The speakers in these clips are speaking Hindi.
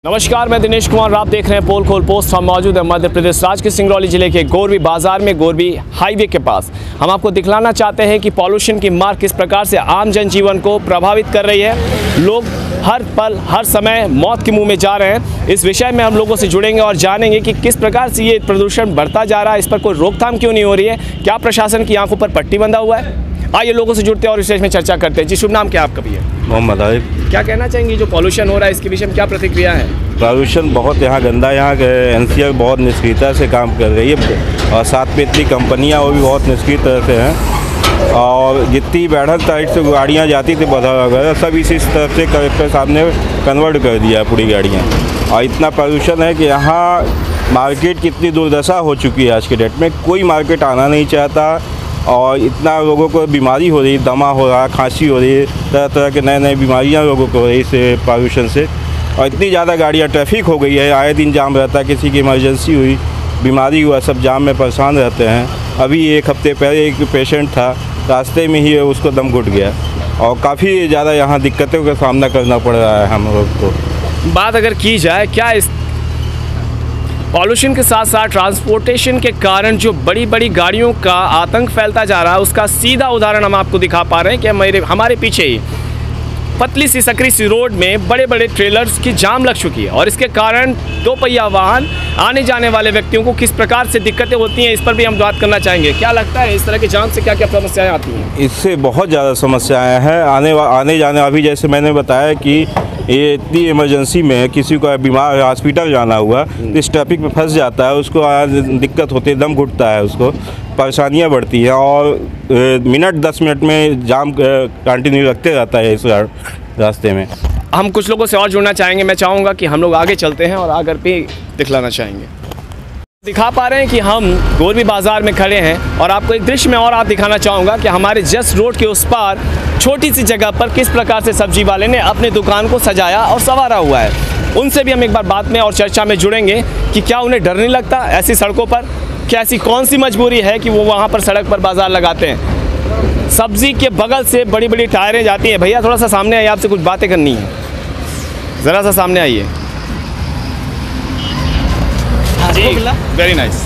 नमस्कार, मैं दिनेश कुमार, आप देख रहे हैं पोल खोल पोस्ट। हम मौजूद हैं मध्य प्रदेश राज्य के सिंगरौली जिले के गोरवी बाजार में, गोरवी हाईवे के पास। हम आपको दिखलाना चाहते हैं कि पॉल्यूशन की मार किस प्रकार से आम जनजीवन को प्रभावित कर रही है। लोग हर पल हर समय मौत के मुंह में जा रहे हैं। इस विषय में हम लोगों से जुड़ेंगे और जानेंगे कि किस प्रकार से ये प्रदूषण बढ़ता जा रहा है, इस पर कोई रोकथाम क्यों नहीं हो रही है, क्या प्रशासन की आंखों पर पट्टी बंधा हुआ है। आइए लोगों से जुड़ते हैं और इस विषय में चर्चा करते हैं। जी, शुभ नाम क्या आपका भी है? मोहम्मद आरिफ। क्या कहना चाहेंगे जो पॉल्यूशन हो रहा है इसके विषय में क्या प्रतिक्रिया है? पॉल्यूशन बहुत यहाँ गंदा, यहाँ एनसीआर बहुत निष्क्रियता से काम कर रही है और साथ में इतनी कंपनियाँ वो भी बहुत निष्क्रिय तरह से हैं। और जितनी बैठक साइड से गाड़ियाँ जाती थी बधा वगैरह सब इसी तरफ से कलेक्टर साहब ने कन्वर्ट कर दिया है पूरी गाड़ियाँ। और इतना पॉल्यूशन है कि यहाँ मार्केट की इतनी दुर्दशा हो चुकी है आज के डेट में, कोई मार्केट आना नहीं चाहता। और इतना लोगों को बीमारी हो रही, दमा हो रहा, खांसी हो रही है, तरह तरह के नए नए बीमारियां लोगों को हो रही इससे पॉल्यूशन से। और इतनी ज़्यादा गाड़ियां ट्रैफिक हो गई है, आए दिन जाम रहता है, किसी की इमरजेंसी हुई, बीमारी हुआ, सब जाम में परेशान रहते हैं। अभी एक हफ्ते पहले एक पेशेंट था, रास्ते में ही उसको दम घुट गया और काफ़ी ज़्यादा यहाँ दिक्कतों का सामना करना पड़ रहा है हम लोग को। बात अगर की जाए, क्या इस पॉल्यूशन के साथ साथ ट्रांसपोर्टेशन के कारण जो बड़ी बड़ी गाड़ियों का आतंक फैलता जा रहा है, उसका सीधा उदाहरण हम आपको दिखा पा रहे हैं कि हमारे पीछे ही पतली सी सकरी सी रोड में बड़े बड़े ट्रेलर्स की जाम लग चुकी है और इसके कारण दो पहिया वाहन आने जाने वाले व्यक्तियों को किस प्रकार से दिक्कतें होती हैं, इस पर भी हम बात करना चाहेंगे। क्या लगता है इस तरह के जाम से क्या क्या समस्याएं आती हैं? इससे बहुत ज़्यादा समस्याएँ हैं आने जाने। अभी जैसे मैंने बताया कि ये इतनी इमरजेंसी में किसी को बीमार हॉस्पिटल जाना हुआ तो इस ट्रैफिक में फंस जाता है, उसको दिक्कत होती है, दम घुटता है, उसको परेशानियां बढ़ती हैं और मिनट 10 मिनट में जाम कंटिन्यू रखते रहता है इस रास्ते में। हम कुछ लोगों से और जुड़ना चाहेंगे। मैं चाहूँगा कि हम लोग आगे चलते हैं और आगे भी दिखलाना चाहेंगे। दिखा पा रहे हैं कि हम गोरवी बाज़ार में खड़े हैं और आपको एक दृश्य में और आप दिखाना चाहूँगा कि हमारे जस्ट रोड के उस पार छोटी सी जगह पर किस प्रकार से सब्जी वाले ने अपने दुकान को सजाया और संवारा हुआ है। उनसे भी हम एक बार बात में और चर्चा में जुड़ेंगे कि क्या उन्हें डर नहीं लगता ऐसी सड़कों पर, क्या ऐसी कौन सी मजबूरी है कि वो वहाँ पर सड़क पर बाज़ार लगाते हैं। सब्जी के बगल से बड़ी बड़ी टायरें जाती हैं। भैया थोड़ा सा सामने आइए, आपसे कुछ बातें करनी है, ज़रा सा सामने आइए। Very nice.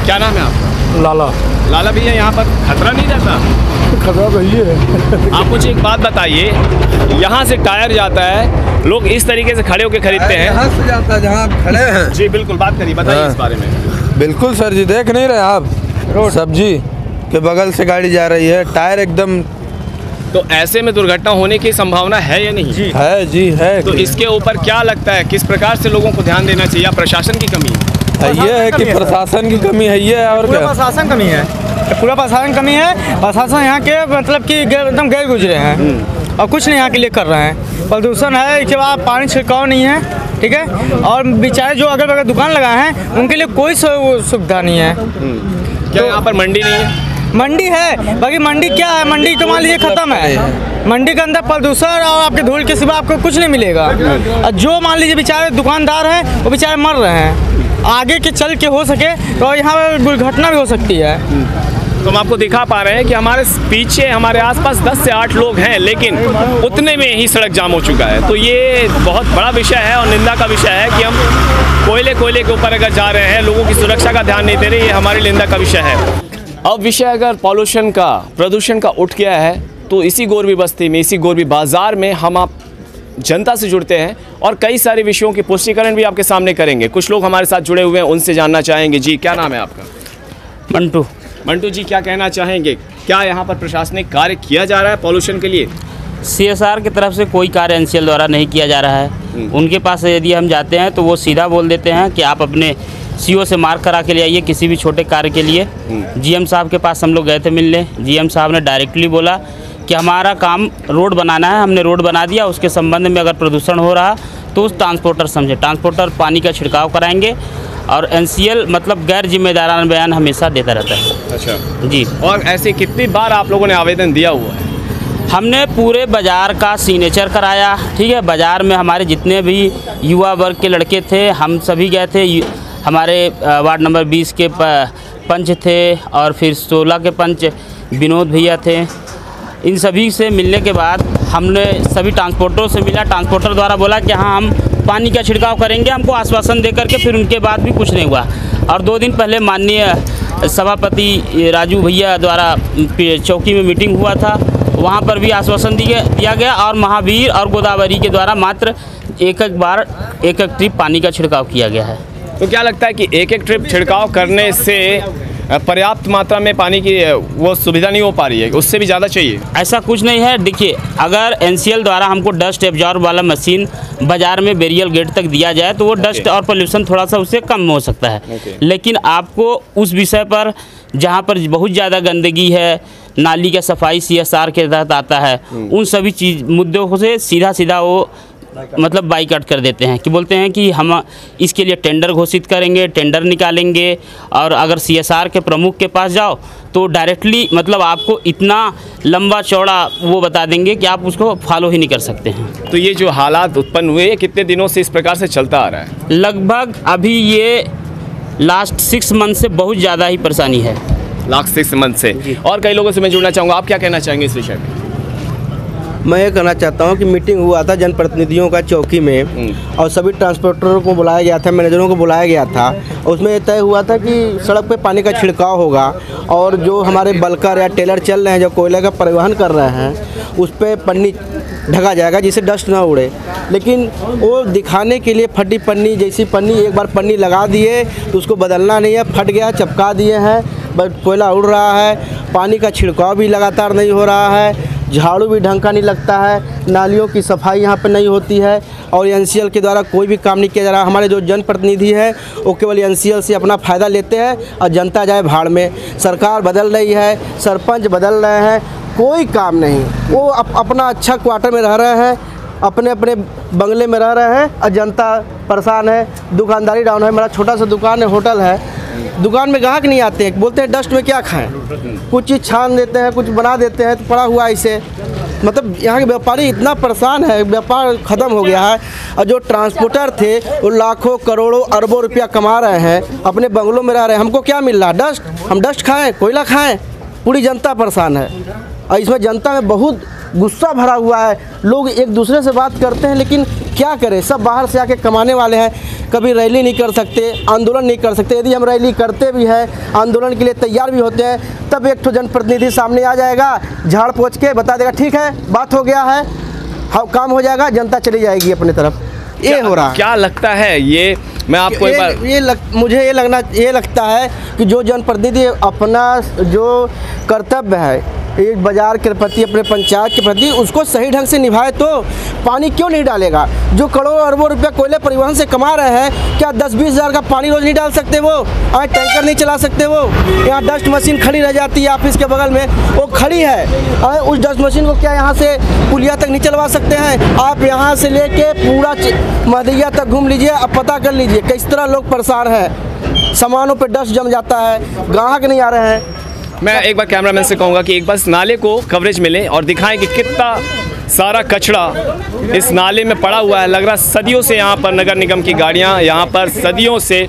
क्या नाम है आपका? लाला। लाला भैया, यहाँ पर खतरा नहीं रहता? खतरा तो ये है। आप मुझे एक बात बताइए, यहाँ से टायर जाता है, लोग इस तरीके से खड़े होकर खरीदते हैं। यहाँ से जाता है जहाँ आप खड़े हैं। जी बिल्कुल, बात करिए, बताइए इस बारे में। बिल्कुल सर जी, देख नहीं रहे आप, सब्जी के बगल से गाड़ी जा रही है, टायर एकदम। तो ऐसे में दुर्घटना होने की संभावना है या नहीं? जी है। तो इसके ऊपर क्या लगता है, किस प्रकार से लोगों को ध्यान देना चाहिए? प्रशासन की कमी है? ये है कि प्रशासन की कमी है, ये और क्या? प्रशासन कमी है, पूरा प्रशासन कमी है। प्रशासन यहाँ के मतलब कि एकदम गए गुजरे हैं और कुछ नहीं यहाँ के लिए कर रहे हैं। प्रदूषण है, इसके बाद पानी छिड़काव नहीं है, ठीक है। और बेचारे जो अगल बगल दुकान लगाए हैं उनके लिए कोई सुविधा नहीं है। क्या यहाँ पर मंडी नहीं है? मंडी है, बाकी मंडी क्या है, मंडी तो मान लीजिए खत्म है। मंडी के अंदर प्रदूषण और आपके धूल के सिवा आपको कुछ नहीं मिलेगा। और जो मान लीजिए बेचारे दुकानदार हैं वो बेचारे मर रहे हैं। आगे के चल के हो सके तो यहाँ पर दुर्घटना भी हो सकती है। तो हम आपको दिखा पा रहे हैं कि हमारे पीछे हमारे आसपास 10 से 8 लोग हैं, लेकिन उतने में ही सड़क जाम हो चुका है। तो ये बहुत बड़ा विषय है और निंदा का विषय है कि हम कोयले के ऊपर अगर जा रहे हैं, लोगों की सुरक्षा का ध्यान नहीं दे रहे, ये हमारी निंदा का विषय है। अब विषय अगर पॉल्यूशन का, प्रदूषण का उठ गया है तो इसी गोरवी बस्ती में, इसी गोरवी बाज़ार में हम आप जनता से जुड़ते हैं और कई सारे विषयों की पुष्टिकरण भी आपके सामने करेंगे। कुछ लोग हमारे साथ जुड़े हुए हैं, उनसे जानना चाहेंगे। जी, क्या नाम है आपका? मंटू जी, क्या कहना चाहेंगे? क्या यहाँ पर प्रशासनिक कार्य किया जा रहा है पॉल्यूशन के लिए? CSR की तरफ से कोई कार्य NCL द्वारा नहीं किया जा रहा है। उनके पास यदि हम जाते हैं तो वो सीधा बोल देते हैं कि आप अपने CO से मार्क करा के ले आइए किसी भी छोटे कार्य के लिए। GM साहब के पास हम लोग गए थे मिलने। GM साहब ने डायरेक्टली बोला कि हमारा काम रोड बनाना है, हमने रोड बना दिया, उसके संबंध में अगर प्रदूषण हो रहा तो उस ट्रांसपोर्टर समझे, ट्रांसपोर्टर पानी का छिड़काव कराएंगे। और NCL मतलब गैर जिम्मेदाराना बयान हमेशा देता रहता है। अच्छा जी। और ऐसे कितनी बार आप लोगों ने आवेदन दिया हुआ है? हमने पूरे बाज़ार का सिग्नेचर कराया, ठीक है। बाज़ार में हमारे जितने भी युवा वर्ग के लड़के थे हम सभी गए थे, हमारे वार्ड नंबर 20 के पंच थे और फिर 16 के पंच विनोद भैया थे। इन सभी से मिलने के बाद हमने सभी ट्रांसपोर्टरों से मिला। ट्रांसपोर्टर द्वारा बोला कि हाँ हम पानी का छिड़काव करेंगे, हमको आश्वासन दे करके, फिर उनके बाद भी कुछ नहीं हुआ। और 2 दिन पहले माननीय सभापति राजू भैया द्वारा चौकी में मीटिंग हुआ था, वहाँ पर भी आश्वासन दिया गया और महावीर और गोदावरी के द्वारा मात्र एक ट्रिप पानी का छिड़काव किया गया है। तो क्या लगता है कि एक ट्रिप छिड़काव करने से पर्याप्त मात्रा में पानी की वो सुविधा नहीं हो पा रही है, उससे भी ज़्यादा चाहिए? ऐसा कुछ नहीं है। देखिए, अगर NCL द्वारा हमको डस्ट एब्जॉर्ब वाला मशीन बाज़ार में बैरियल गेट तक दिया जाए तो वो डस्ट और पोल्यूशन थोड़ा सा उससे कम हो सकता है। लेकिन आपको उस विषय पर जहाँ पर बहुत ज़्यादा गंदगी है, नाली का सफाई CSR के तहत आता है, उन सभी मुद्दों से सीधा वो मतलब बाइकआउट कर देते हैं कि बोलते हैं कि हम इसके लिए टेंडर घोषित करेंगे, टेंडर निकालेंगे। और अगर CSR के प्रमुख के पास जाओ तो डायरेक्टली मतलब आपको इतना लंबा चौड़ा वो बता देंगे कि आप उसको फॉलो ही नहीं कर सकते हैं। तो ये जो हालात उत्पन्न हुए कितने दिनों से इस प्रकार से चलता आ रहा है? लगभग अभी ये लास्ट 6 मंथ से बहुत ज़्यादा ही परेशानी है। लास्ट 6 मंथ से। और कई लोगों से मैं जुड़ना चाहूँगा, आप क्या कहना चाहेंगे इस विषय में? मैं ये कहना चाहता हूँ कि मीटिंग हुआ था जनप्रतिनिधियों का चौकी में और सभी ट्रांसपोर्टरों को बुलाया गया था, मैनेजरों को बुलाया गया था। उसमें ये तय हुआ था कि सड़क पे पानी का छिड़काव होगा और जो हमारे बल्कर या टेलर चल रहे हैं, जो कोयले का परिवहन कर रहे हैं, उस पर पन्नी ढका जाएगा जिससे डस्ट ना उड़े। लेकिन वो दिखाने के लिए फटी पन्नी जैसी पन्नी, एक बार पन्नी लगा दिए तो उसको बदलना नहीं है, फट गया, चपका दिए हैं, बस कोयला उड़ रहा है। पानी का छिड़काव भी लगातार नहीं हो रहा है, झाड़ू भी ढंग का नहीं लगता है, नालियों की सफाई यहाँ पर नहीं होती है और NCL के द्वारा कोई भी काम नहीं किया जा रहा। हमारे जो जनप्रतिनिधि हैं वो केवल NCL से अपना फ़ायदा लेते हैं और जनता जाए भाड़ में। सरकार बदल रही है, सरपंच बदल रहे हैं, कोई काम नहीं। वो अपना अच्छा क्वार्टर में रह रहे हैं, अपने अपने बंगले में रह रहे हैं और जनता परेशान है। दुकानदारी डाउन है। मेरा छोटा सा दुकान है, होटल है, दुकान में ग्राहक नहीं आते हैं, बोलते हैं डस्ट में क्या खाएं, कुछ चीज़ छान देते हैं, कुछ बना देते हैं तो पड़ा हुआ ऐसे। मतलब यहाँ के व्यापारी इतना परेशान है, व्यापार ख़त्म हो गया है। और जो ट्रांसपोर्टर थे वो लाखों करोड़ों अरबों रुपया कमा रहे हैं, अपने बंगलों में रह रहे हैं। हमको क्या मिल रहा है? डस्ट। हम डस्ट खाएं, कोयला खाएं? पूरी जनता परेशान है और इसमें जनता में बहुत गुस्सा भरा हुआ है। लोग एक दूसरे से बात करते हैं लेकिन क्या करें, सब बाहर से आके कमाने वाले हैं। कभी रैली नहीं कर सकते, आंदोलन नहीं कर सकते। यदि हम रैली करते भी हैं, आंदोलन के लिए तैयार भी होते हैं, तब एक तो जनप्रतिनिधि सामने आ जाएगा, झाड़ पोंछ के बता देगा ठीक है बात हो गया है, काम हो जाएगा, जनता चली जाएगी अपने तरफ। ये हो रहा है। क्या लगता है ये, मैं आपको एक बार मुझे ये लगता है कि जो जनप्रतिनिधि अपना जो कर्तव्य है एक बाज़ार के प्रति, अपने पंचायत के प्रति, उसको सही ढंग से निभाए तो पानी क्यों नहीं डालेगा? जो करोड़ों अरबों रुपया कोयले परिवहन से कमा रहे हैं, क्या 10-20 हज़ार का पानी रोज नहीं डाल सकते? वो आज टैंकर नहीं चला सकते? वो यहाँ डस्ट मशीन खड़ी रह जाती है ऑफिस के बगल में, वो खड़ी है, उस डस्ट मशीन को क्या यहाँ से पुलिया तक नहीं चलवा सकते हैं? आप यहाँ से लेके पूरा महदैया तक घूम लीजिए, अब पता कर लीजिए किस तरह लोग परेशान हैं। सामानों पर डस्ट जम जाता है, ग्राहक नहीं आ रहे हैं। मैं एक बार कैमरामैन से कहूँगा कि एक बार नाले को कवरेज मिले और दिखाएं कि कितना सारा कचरा इस नाले में पड़ा हुआ है। लग रहा सदियों से यहाँ पर नगर निगम की गाड़ियाँ, यहाँ पर सदियों से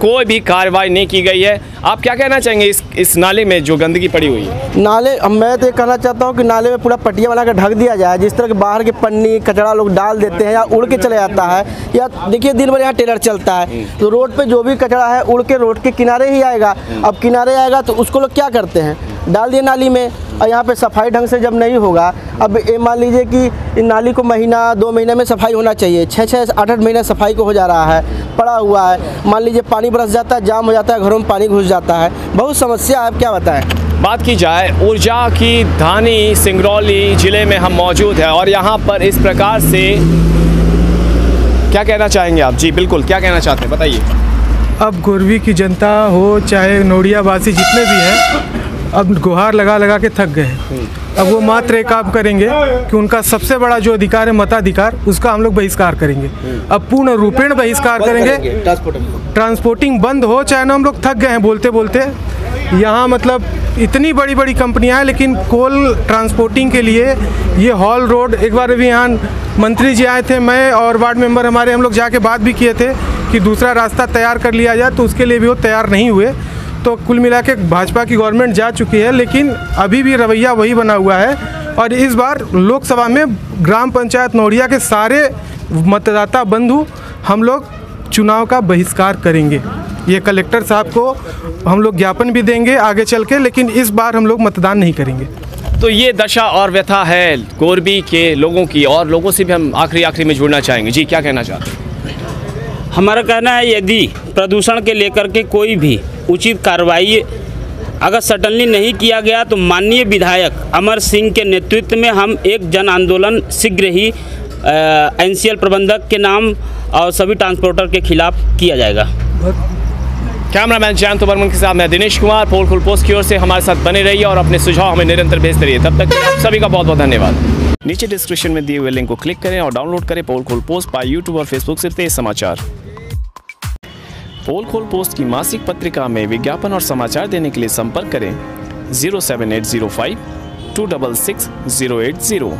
कोई भी कार्रवाई नहीं की गई है। आप क्या कहना चाहेंगे इस नाले में जो गंदगी पड़ी हुई है? नाले, मैं तो ये कहना चाहता हूँ कि नाले में पूरा पट्टियाँ बना कर ढक दिया जाए। जिस तरह के बाहर के पन्नी कचरा लोग डाल देते हैं या उड़ के चले जाता है, या देखिए दिन भर यहाँ टेलर चलता है तो रोड पे जो भी कचरा है उड़ के रोड के किनारे ही आएगा। अब किनारे आएगा तो उसको लोग क्या करते हैं, डाल दिए नाली में। और यहाँ पे सफाई ढंग से जब नहीं होगा, अब ये मान लीजिए कि इन नाली को महीना 2 महीने में सफाई होना चाहिए, 6-6 8-8 महीने सफाई को हो जा रहा है, पड़ा हुआ है। मान लीजिए पानी बरस जाता है, जाम हो जाता है, घरों में पानी घुस जाता है, बहुत समस्या है। क्या बताएं? बात की जाए ऊर्जा की, धानी सिंगरौली ज़िले में हम मौजूद हैं और यहाँ पर इस प्रकार से क्या कहना चाहेंगे आप? जी बिल्कुल, क्या कहना चाहते हैं बताइए। अब गोरवी की जनता हो चाहे नोड़ियावासी जितने भी हैं, अब गुहार लगा लगा के थक गए हैं। अब वो मात्र एक काम करेंगे कि उनका सबसे बड़ा जो अधिकार है मताधिकार, उसका हम लोग बहिष्कार करेंगे। अब पूर्ण रूपेण बहिष्कार करेंगे, ट्रांसपोर्टिंग बंद हो, चाहे ना हम लोग थक गए हैं बोलते बोलते। यहाँ मतलब इतनी बड़ी बड़ी कंपनियां हैं, लेकिन कोल ट्रांसपोर्टिंग के लिए ये हॉल रोड, एक बार भी यहाँ मंत्री जी आए थे, मैं और वार्ड मेंबर हमारे, हम लोग जाके बात भी किए थे कि दूसरा रास्ता तैयार कर लिया जाए, तो उसके लिए भी वो तैयार नहीं हुए। तो कुल मिला के भाजपा की गवर्नमेंट जा चुकी है, लेकिन अभी भी रवैया वही बना हुआ है। और इस बार लोकसभा में ग्राम पंचायत नौड़िया के सारे मतदाता बंधु हम लोग चुनाव का बहिष्कार करेंगे। ये कलेक्टर साहब को हम लोग ज्ञापन भी देंगे आगे चल के, लेकिन इस बार हम लोग मतदान नहीं करेंगे। तो ये दशा और व्यथा है कोरबी के लोगों की, और लोगों से भी हम आखिरी में जुड़ना चाहेंगे। जी, क्या कहना चाहते हैं? हमारा कहना है, यदि प्रदूषण के लेकर के कोई भी उचित कार्रवाई अगर सडनली नहीं किया गया, तो माननीय विधायक अमर सिंह के नेतृत्व में हम एक जन आंदोलन शीघ्र ही एनसीएल प्रबंधक के नाम और सभी ट्रांसपोर्टर के खिलाफ किया जाएगा। कैमरामैन जयंत बर्मन के साथ मैं दिनेश कुमार, पोल खोल पोस्ट की ओर से हमारे साथ बने रहिए और अपने सुझाव हमें निरंतर भेजते रहिए। तब तक आप सभी का बहुत बहुत धन्यवाद। नीचे डिस्क्रिप्शन में दिए हुए लिंक को क्लिक करें और डाउनलोड करें पोल खोल पोस्ट बाय यूट्यूब और फेसबुक से तेज समाचार। पोल खोल पोस्ट की मासिक पत्रिका में विज्ञापन और समाचार देने के लिए संपर्क करें 07805 266 080।